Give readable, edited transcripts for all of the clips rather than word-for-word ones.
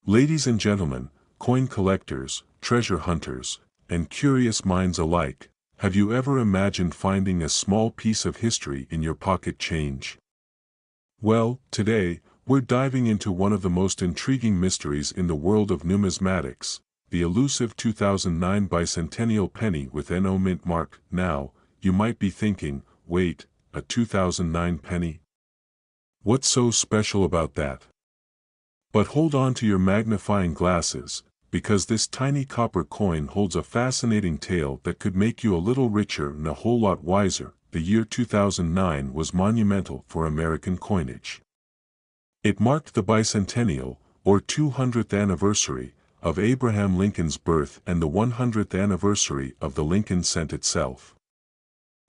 Ladies and gentlemen, coin collectors, treasure hunters, and curious minds alike, have you ever imagined finding a small piece of history in your pocket change? Well, today, we're diving into one of the most intriguing mysteries in the world of numismatics, the elusive 2009 Bicentennial Penny with NO mint mark. Now, you might be thinking, wait, a 2009 penny? What's so special about that? But hold on to your magnifying glasses, because this tiny copper coin holds a fascinating tale that could make you a little richer and a whole lot wiser. The year 2009 was monumental for American coinage. It marked the bicentennial, or 200th anniversary, of Abraham Lincoln's birth and the 100th anniversary of the Lincoln cent itself.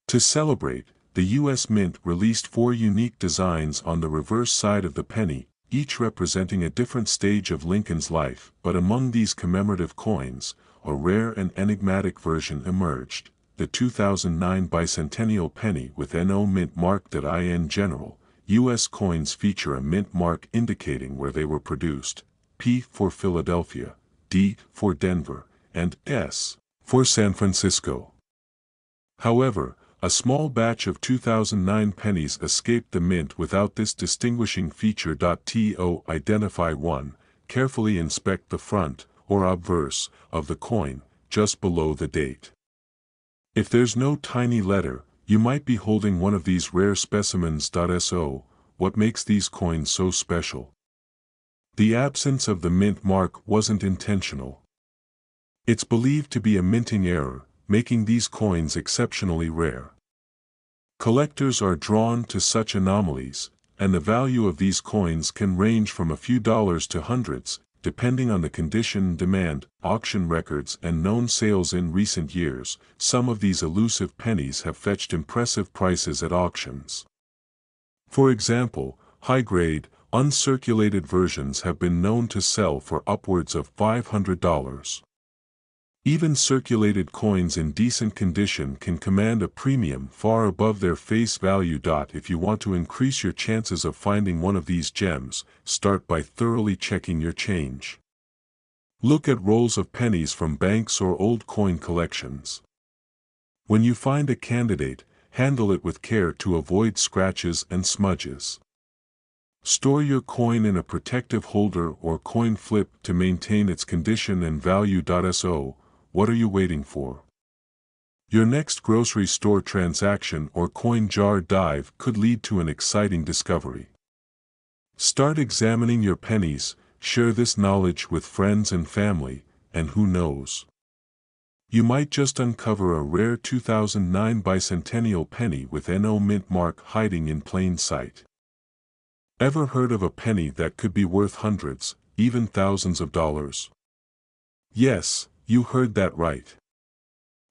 To celebrate, the U.S. Mint released 4 unique designs on the reverse side of the penny, each representing a different stage of Lincoln's life. But among these commemorative coins, a rare and enigmatic version emerged, the 2009 Bicentennial Penny with NO mint mark. In general, U.S. coins feature a mint mark indicating where they were produced, P for Philadelphia, D for Denver, and S for San Francisco. However, a small batch of 2009 pennies escaped the mint without this distinguishing feature. To identify one, carefully inspect the front, or obverse, of the coin, just below the date. If there's no tiny letter, you might be holding one of these rare specimens. So, what makes these coins so special? The absence of the mint mark wasn't intentional. It's believed to be a minting error, making these coins exceptionally rare. Collectors are drawn to such anomalies, and the value of these coins can range from a few dollars to hundreds, depending on the condition and demand. Auction records and known sales in recent years, some of these elusive pennies have fetched impressive prices at auctions. For example, high-grade, uncirculated versions have been known to sell for upwards of $500. Even circulated coins in decent condition can command a premium far above their face value. If you want to increase your chances of finding one of these gems, start by thoroughly checking your change. Look at rolls of pennies from banks or old coin collections. When you find a candidate, handle it with care to avoid scratches and smudges. Store your coin in a protective holder or coin flip to maintain its condition and value. So, what are you waiting for? Your next grocery store transaction or coin jar dive could lead to an exciting discovery. Start examining your pennies, share this knowledge with friends and family, and who knows? You might just uncover a rare 2009 Bicentennial Penny with NO mint mark hiding in plain sight. Ever heard of a penny that could be worth hundreds, even thousands of dollars? Yes, you heard that right.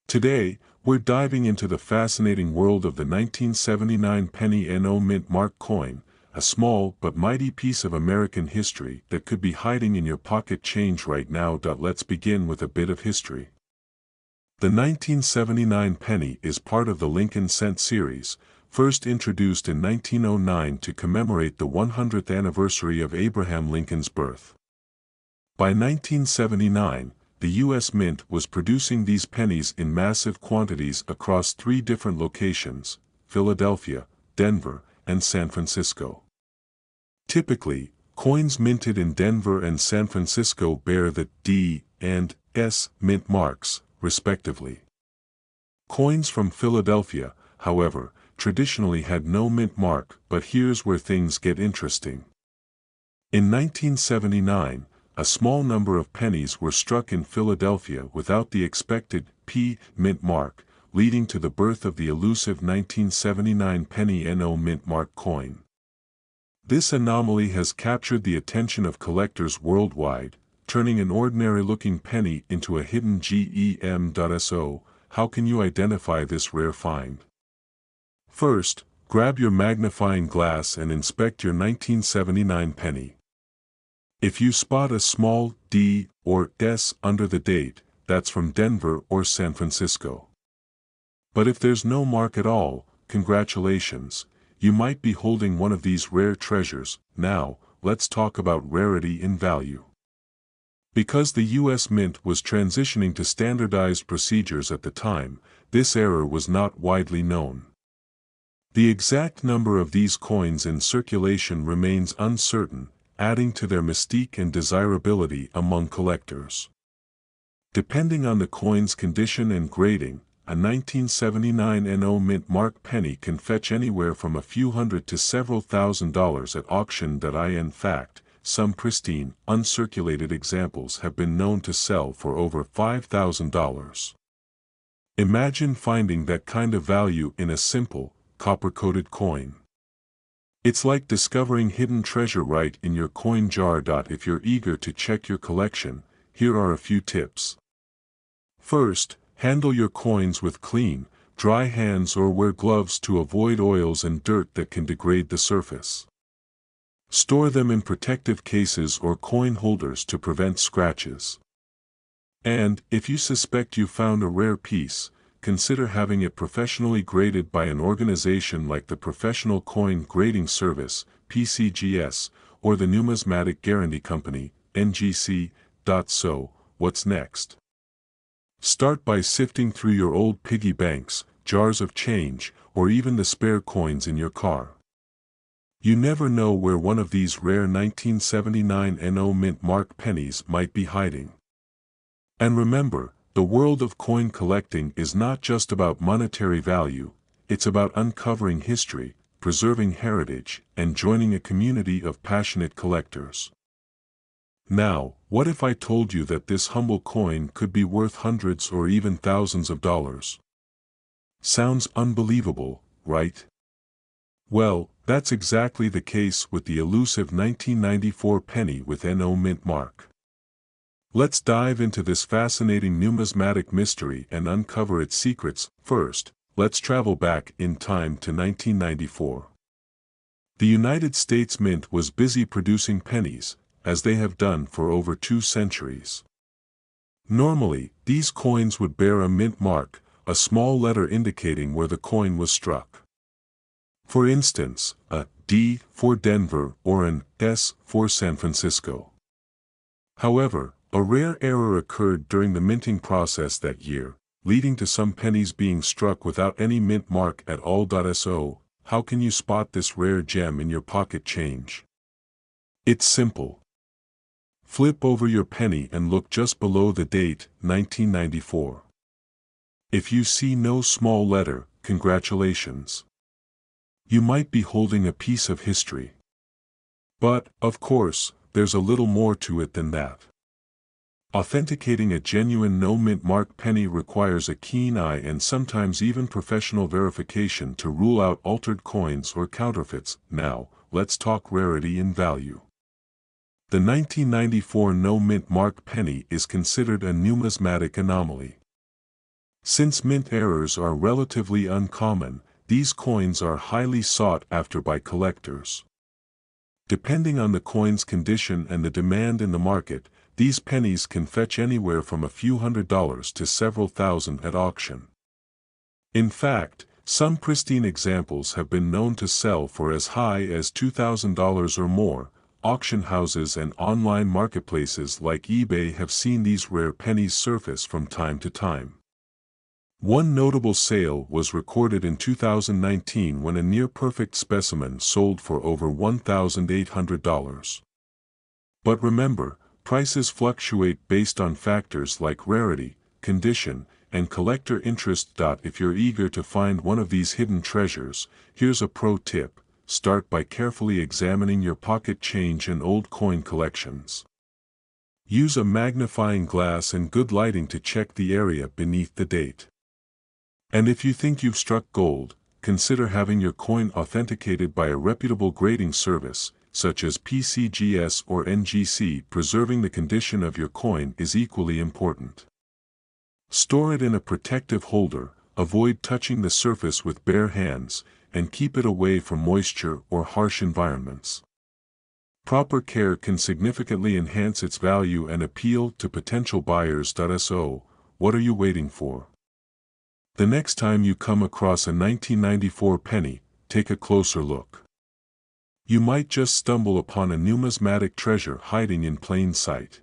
Today, we're diving into the fascinating world of the 1979 penny NO mint mark coin, a small but mighty piece of American history that could be hiding in your pocket change right now. Let's begin with a bit of history. The 1979 penny is part of the Lincoln cent series, first introduced in 1909 to commemorate the 100th anniversary of Abraham Lincoln's birth. By 1979, the U.S. Mint was producing these pennies in massive quantities across 3 different locations, Philadelphia, Denver, and San Francisco. Typically, coins minted in Denver and San Francisco bear the D and S mint marks, respectively. Coins from Philadelphia, however, traditionally had no mint mark. But here's where things get interesting. In 1979, a small number of pennies were struck in Philadelphia without the expected P mint mark, leading to the birth of the elusive 1979 penny NO mint mark coin. This anomaly has captured the attention of collectors worldwide, turning an ordinary-looking penny into a hidden gem. So, how can you identify this rare find? First, grab your magnifying glass and inspect your 1979 penny. If you spot a small D or S under the date, that's from Denver or San Francisco. But if there's no mark at all, congratulations, you might be holding one of these rare treasures. Now, let's talk about rarity in value. Because the U.S. Mint was transitioning to standardized procedures at the time, this error was not widely known. The exact number of these coins in circulation remains uncertain, adding to their mystique and desirability among collectors. Depending on the coin's condition and grading, a 1979 NO mint mark penny can fetch anywhere from a few hundred to several $1,000s at auction. In fact, some pristine, uncirculated examples have been known to sell for over $5,000. Imagine finding that kind of value in a simple, copper-coated coin. It's like discovering hidden treasure right in your coin jar. If you're eager to check your collection, here are a few tips. First, handle your coins with clean, dry hands or wear gloves to avoid oils and dirt that can degrade the surface. Store them in protective cases or coin holders to prevent scratches. And, if you suspect you found a rare piece, consider having it professionally graded by an organization like the Professional Coin Grading Service, PCGS, or the Numismatic Guarantee Company, NGC. So, what's next? Start by sifting through your old piggy banks, jars of change, or even the spare coins in your car. You never know where one of these rare 1979 NO mint mark pennies might be hiding. And remember, the world of coin collecting is not just about monetary value, it's about uncovering history, preserving heritage, and joining a community of passionate collectors. Now, what if I told you that this humble coin could be worth hundreds or even thousands of dollars? Sounds unbelievable, right? Well, that's exactly the case with the elusive 1994 penny with NO mint mark. Let's dive into this fascinating numismatic mystery and uncover its secrets. First, let's travel back in time to 1994. The United States Mint was busy producing pennies, as they have done for over 2 centuries. Normally, these coins would bear a mint mark, a small letter indicating where the coin was struck. For instance, a D for Denver or an S for San Francisco. However, a rare error occurred during the minting process that year, leading to some pennies being struck without any mint mark at all. So, how can you spot this rare gem in your pocket change? It's simple. Flip over your penny and look just below the date, 1994. If you see no small letter, congratulations. You might be holding a piece of history. But, of course, there's a little more to it than that. Authenticating a genuine no-mint mark penny requires a keen eye and sometimes even professional verification to rule out altered coins or counterfeits. Now, let's talk rarity and value. The 1994 no-mint mark penny is considered a numismatic anomaly. Since mint errors are relatively uncommon, these coins are highly sought after by collectors. Depending on the coin's condition and the demand in the market, these pennies can fetch anywhere from a few $100s to several thousand at auction. In fact, some pristine examples have been known to sell for as high as $2,000 or more. Auction houses and online marketplaces like eBay have seen these rare pennies surface from time to time. One notable sale was recorded in 2019 when a near-perfect specimen sold for over $1,800. But remember, prices fluctuate based on factors like rarity, condition, and collector interest. If you're eager to find one of these hidden treasures, here's a pro tip: start by carefully examining your pocket change and old coin collections. Use a magnifying glass and good lighting to check the area beneath the date. And if you think you've struck gold, consider having your coin authenticated by a reputable grading service, such as PCGS or NGC. Preserving the condition of your coin is equally important. Store it in a protective holder, avoid touching the surface with bare hands, and keep it away from moisture or harsh environments. Proper care can significantly enhance its value and appeal to potential buyers. So, what are you waiting for? The next time you come across a 1994 penny, take a closer look. You might just stumble upon a numismatic treasure hiding in plain sight.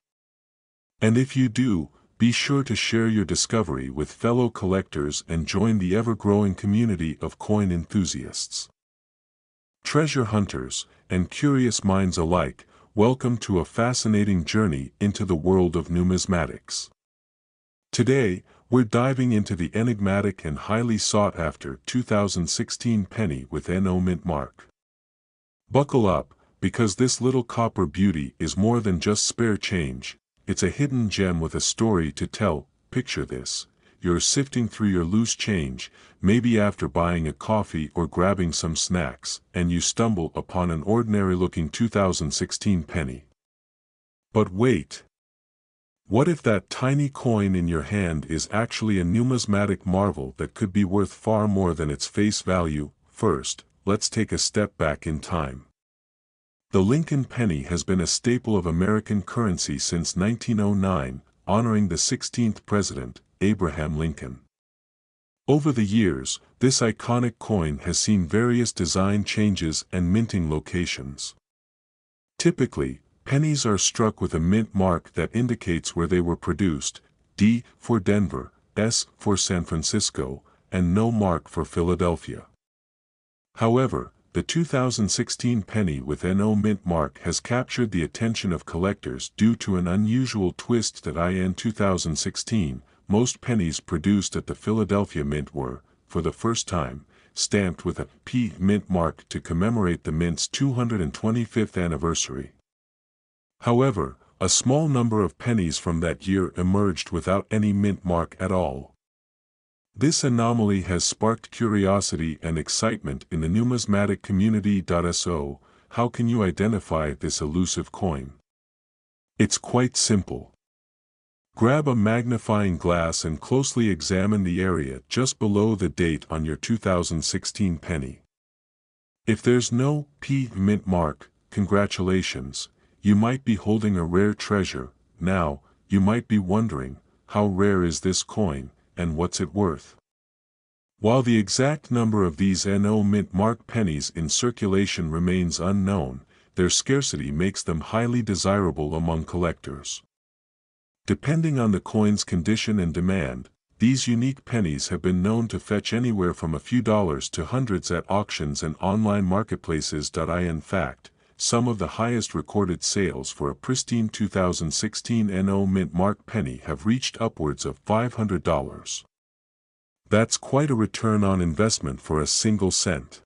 And if you do, be sure to share your discovery with fellow collectors and join the ever-growing community of coin enthusiasts. Treasure hunters and curious minds alike, welcome to a fascinating journey into the world of numismatics. Today, we're diving into the enigmatic and highly sought-after 2016 penny with NO mint mark. Buckle up, because this little copper beauty is more than just spare change. It's a hidden gem with a story to tell. Picture this: you're sifting through your loose change, maybe after buying a coffee or grabbing some snacks, and you stumble upon an ordinary-looking 2016 penny. But wait! What if that tiny coin in your hand is actually a numismatic marvel that could be worth far more than its face value? First, let's take a step back in time. The Lincoln penny has been a staple of American currency since 1909, honoring the 16th president, Abraham Lincoln. Over the years, this iconic coin has seen various design changes and minting locations. Typically, pennies are struck with a mint mark that indicates where they were produced: D for Denver, S for San Francisco, and no mark for Philadelphia. However, the 2016 penny with NO mint mark has captured the attention of collectors due to an unusual twist that in 2016, most pennies produced at the Philadelphia Mint were, for the first time, stamped with a P mint mark to commemorate the mint's 225th anniversary. However, a small number of pennies from that year emerged without any mint mark at all. This anomaly has sparked curiosity and excitement in the numismatic community. So, how can you identify this elusive coin? It's quite simple. Grab a magnifying glass and closely examine the area just below the date on your 2016 penny. If there's no P mint mark, congratulations, you might be holding a rare treasure. Now, you might be wondering, how rare is this coin, and what's it worth? While the exact number of these NO mint mark pennies in circulation remains unknown, their scarcity makes them highly desirable among collectors. Depending on the coin's condition and demand, these unique pennies have been known to fetch anywhere from a few dollars to hundreds at auctions and online marketplaces. In fact, some of the highest recorded sales for a pristine 2016 NO mint mark penny have reached upwards of $500. That's quite a return on investment for a single cent.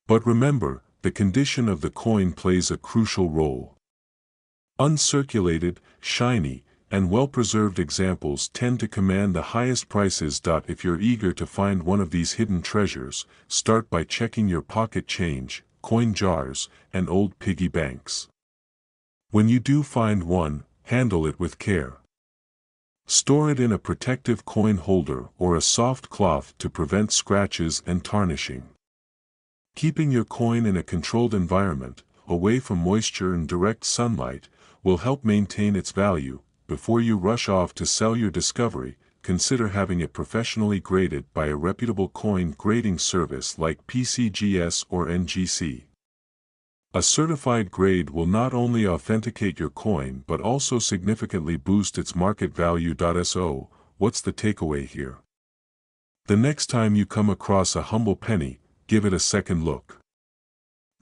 But remember, the condition of the coin plays a crucial role. Uncirculated, shiny, and well-preserved examples tend to command the highest prices. If you're eager to find one of these hidden treasures, start by checking your pocket change, coin jars, and old piggy banks. When you do find one, handle it with care. Store it in a protective coin holder or a soft cloth to prevent scratches and tarnishing. Keeping your coin in a controlled environment, away from moisture and direct sunlight, will help maintain its value. Before you rush off to sell your discovery, consider having it professionally graded by a reputable coin grading service like PCGS or NGC. A certified grade will not only authenticate your coin but also significantly boost its market value. So, what's the takeaway here? The next time you come across a humble penny, give it a second look.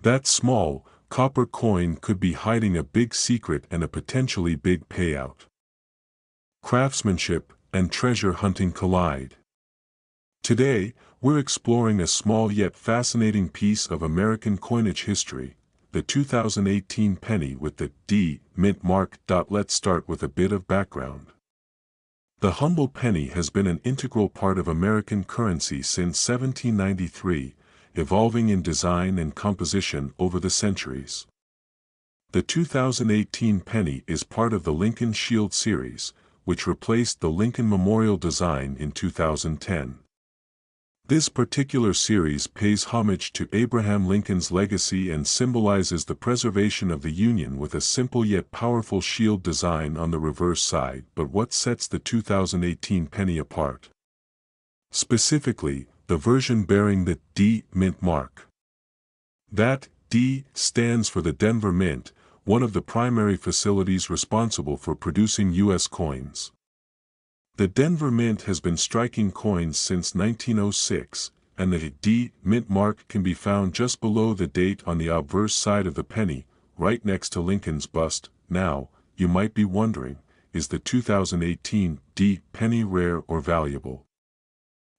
That small, copper coin could be hiding a big secret and a potentially big payout. Craftsmanship and treasure hunting collide. Today, we're exploring a small yet fascinating piece of American coinage history, the 2018 penny with the D mint mark. Let's start with a bit of background. The humble penny has been an integral part of American currency since 1793, evolving in design and composition over the centuries. The 2018 penny is part of the Lincoln Shield series, which replaced the Lincoln Memorial design in 2010. This particular series pays homage to Abraham Lincoln's legacy and symbolizes the preservation of the Union with a simple yet powerful shield design on the reverse side. But what sets the 2018 penny apart? Specifically, the version bearing the D mint mark. That D stands for the Denver Mint, one of the primary facilities responsible for producing U.S. coins. The Denver Mint has been striking coins since 1906, and the D Mint mark can be found just below the date on the obverse side of the penny, right next to Lincoln's bust. Now, you might be wondering, is the 2018 D penny rare or valuable?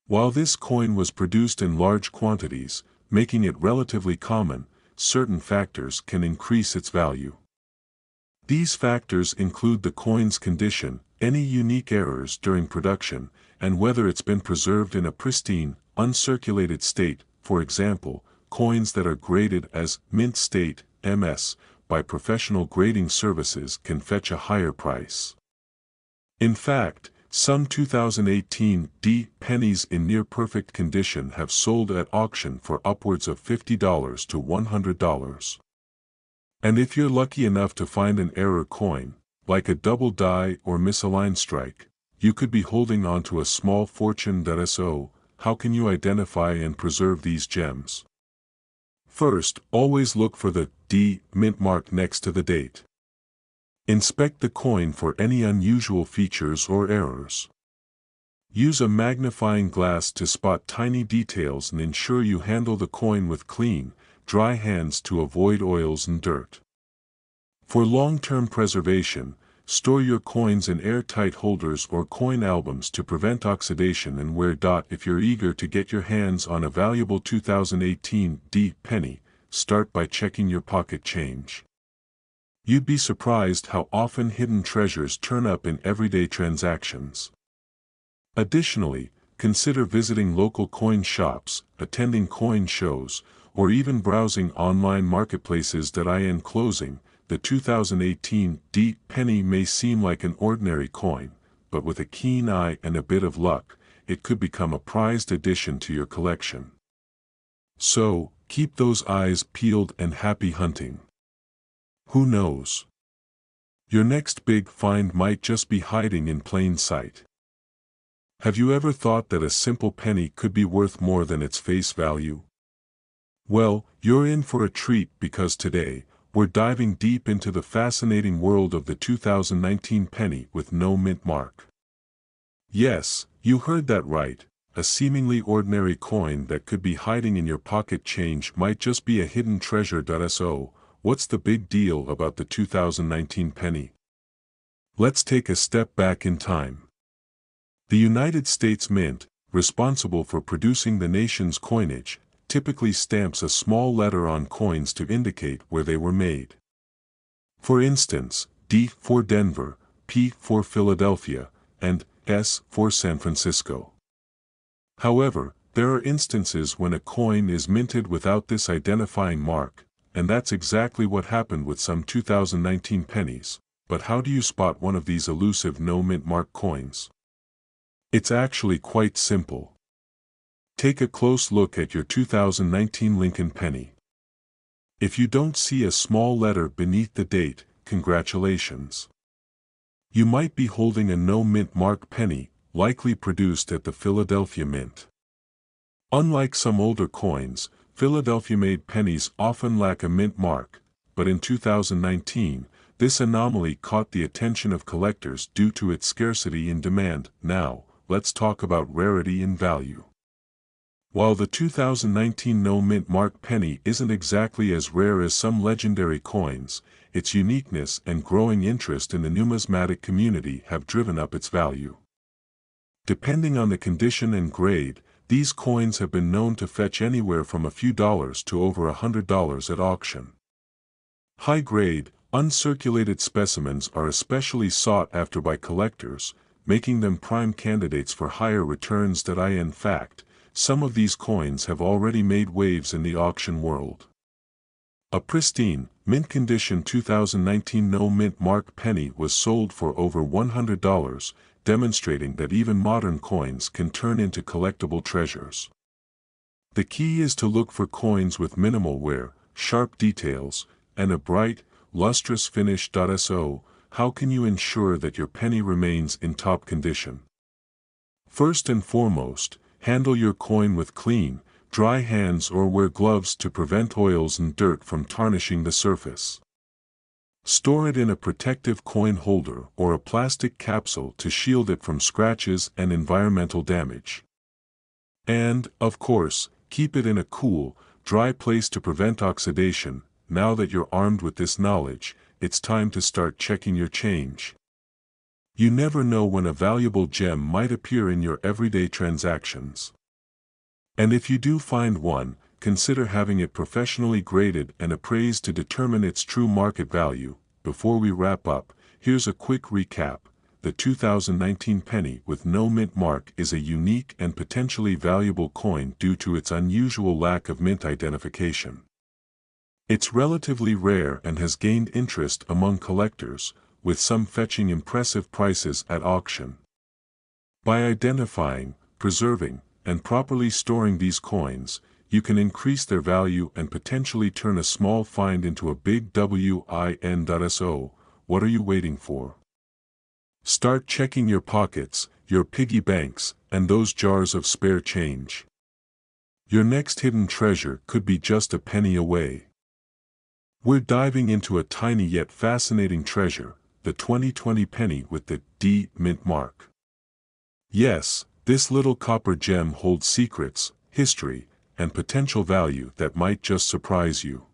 While this coin was produced in large quantities, making it relatively common, certain factors can increase its value. These factors include the coin's condition, any unique errors during production, and whether it's been preserved in a pristine, uncirculated state. For example, coins that are graded as mint state (MS) by professional grading services can fetch a higher price. In fact, some 2018 D pennies in near-perfect condition have sold at auction for upwards of $50 to $100. And if you're lucky enough to find an error coin, like a double die or misaligned strike, you could be holding on to a small fortune. So, how can you identify and preserve these gems? First, always look for the D mint mark next to the date. Inspect the coin for any unusual features or errors. Use a magnifying glass to spot tiny details and ensure you handle the coin with clean, dry hands to avoid oils and dirt. For long-term preservation, store your coins in airtight holders or coin albums to prevent oxidation and wear. If you're eager to get your hands on a valuable 2018 D penny, start by checking your pocket change. You'd be surprised how often hidden treasures turn up in everyday transactions. Additionally, consider visiting local coin shops, attending coin shows, or even browsing online marketplaces. In closing, the 2018 D penny may seem like an ordinary coin, but with a keen eye and a bit of luck, it could become a prized addition to your collection. So, keep those eyes peeled and happy hunting. Who knows? Your next big find might just be hiding in plain sight. Have you ever thought that a simple penny could be worth more than its face value? Well, you're in for a treat because today, we're diving deep into the fascinating world of the 2019 penny with no mint mark. Yes, you heard that right, a seemingly ordinary coin that could be hiding in your pocket change might just be a hidden treasure. So, what's the big deal about the 2019 penny? Let's take a step back in time. The United States Mint, responsible for producing the nation's coinage, typically stamps a small letter on coins to indicate where they were made. For instance, D for Denver, P for Philadelphia, and S for San Francisco. However, there are instances when a coin is minted without this identifying mark, and that's exactly what happened with some 2019 pennies. But how do you spot one of these elusive no-mint mark coins? It's actually quite simple. Take a close look at your 2019 Lincoln penny. If you don't see a small letter beneath the date, congratulations. You might be holding a no-mint mark penny, likely produced at the Philadelphia Mint. Unlike some older coins, Philadelphia-made pennies often lack a mint mark, but in 2019, this anomaly caught the attention of collectors due to its scarcity and demand. Now, let's talk about rarity and value. While the 2019 no-mint mark penny isn't exactly as rare as some legendary coins, its uniqueness and growing interest in the numismatic community have driven up its value. Depending on the condition and grade, these coins have been known to fetch anywhere from a few dollars to over $100 at auction. High-grade, uncirculated specimens are especially sought after by collectors, making them prime candidates for higher returns. In fact, some of these coins have already made waves in the auction world. A pristine, mint-condition 2019 no-mint mark penny was sold for over $100, demonstrating that even modern coins can turn into collectible treasures. The key is to look for coins with minimal wear, sharp details, and a bright, lustrous finish. So, how can you ensure that your penny remains in top condition? First and foremost, handle your coin with clean, dry hands or wear gloves to prevent oils and dirt from tarnishing the surface. Store it in a protective coin holder or a plastic capsule to shield it from scratches and environmental damage. And, of course, keep it in a cool, dry place to prevent oxidation. Now that you're armed with this knowledge, it's time to start checking your change. You never know when a valuable gem might appear in your everyday transactions. And if you do find one, consider having it professionally graded and appraised to determine its true market value. Before we wrap up, here's a quick recap. The 2019 penny with no mint mark is a unique and potentially valuable coin due to its unusual lack of mint identification. It's relatively rare and has gained interest among collectors, with some fetching impressive prices at auction. By identifying, preserving, and properly storing these coins, you can increase their value and potentially turn a small find into a big win. So, what are you waiting for? Start checking your pockets, your piggy banks, and those jars of spare change. Your next hidden treasure could be just a penny away. We're diving into a tiny yet fascinating treasure, the 2020 penny with the D mint mark. Yes, this little copper gem holds secrets, history, and potential value that might just surprise you.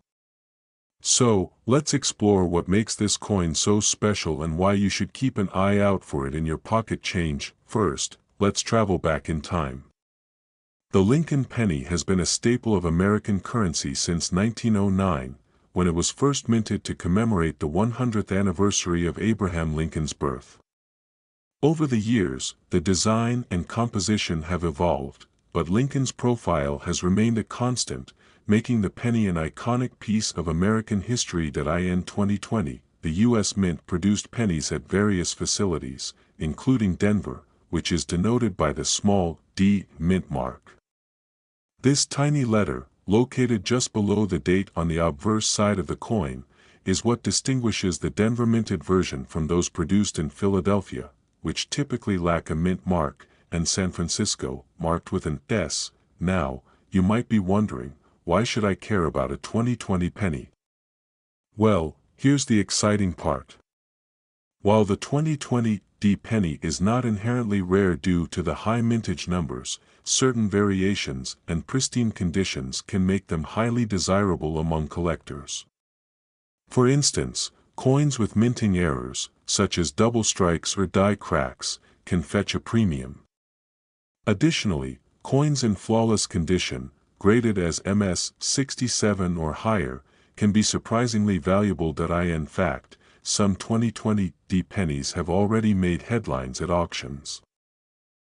So, let's explore what makes this coin so special and why you should keep an eye out for it in your pocket change. First, let's travel back in time. The Lincoln penny has been a staple of American currency since 1909, when it was first minted to commemorate the 100th anniversary of Abraham Lincoln's birth. Over the years, the design and composition have evolved, but Lincoln's profile has remained a constant, making the penny an iconic piece of American history. In 2020, the U.S. Mint produced pennies at various facilities, including Denver, which is denoted by the small D mint mark. This tiny letter, located just below the date on the obverse side of the coin, is what distinguishes the Denver minted version from those produced in Philadelphia, which typically lack a mint mark, and San Francisco, marked with an S. Now, you might be wondering, why should I care about a 2020 penny? Well, here's the exciting part. While the 2020 D penny is not inherently rare due to the high mintage numbers, certain variations and pristine conditions can make them highly desirable among collectors. For instance, coins with minting errors, such as double strikes or die cracks, can fetch a premium. Additionally, coins in flawless condition, graded as MS 67 or higher, can be surprisingly valuable. In fact, some 2020 D pennies have already made headlines at auctions.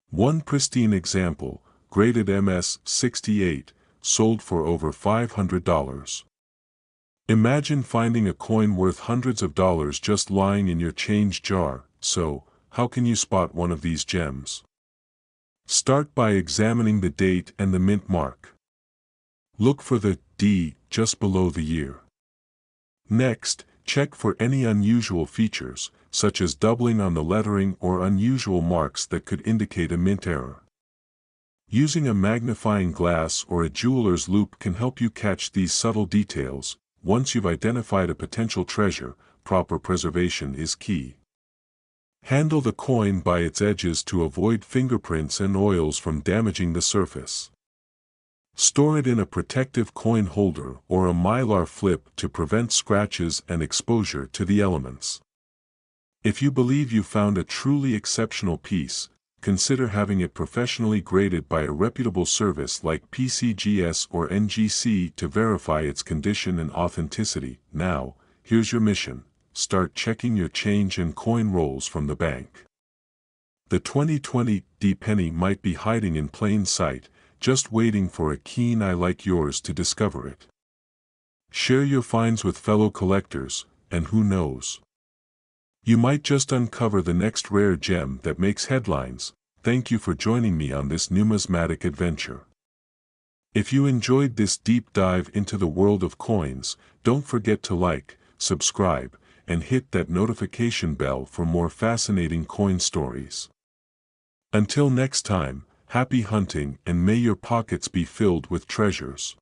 One pristine example, graded MS 68, sold for over $500. Imagine finding a coin worth hundreds of dollars just lying in your change jar. So, how can you spot one of these gems? Start by examining the date and the mint mark. Look for the D just below the year. Next, check for any unusual features, such as doubling on the lettering or unusual marks that could indicate a mint error. Using a magnifying glass or a jeweler's loupe can help you catch these subtle details. Once you've identified a potential treasure, proper preservation is key. Handle the coin by its edges to avoid fingerprints and oils from damaging the surface. Store it in a protective coin holder or a mylar flip to prevent scratches and exposure to the elements. If you believe you found a truly exceptional piece, consider having it professionally graded by a reputable service like PCGS or NGC to verify its condition and authenticity. Now, here's your mission: start checking your change and coin rolls from the bank. The 2020 D penny might be hiding in plain sight, just waiting for a keen eye like yours to discover it. Share your finds with fellow collectors, and who knows? You might just uncover the next rare gem that makes headlines. Thank you for joining me on this numismatic adventure. If you enjoyed this deep dive into the world of coins, don't forget to like, subscribe, and hit that notification bell for more fascinating coin stories. Until next time, happy hunting and may your pockets be filled with treasures.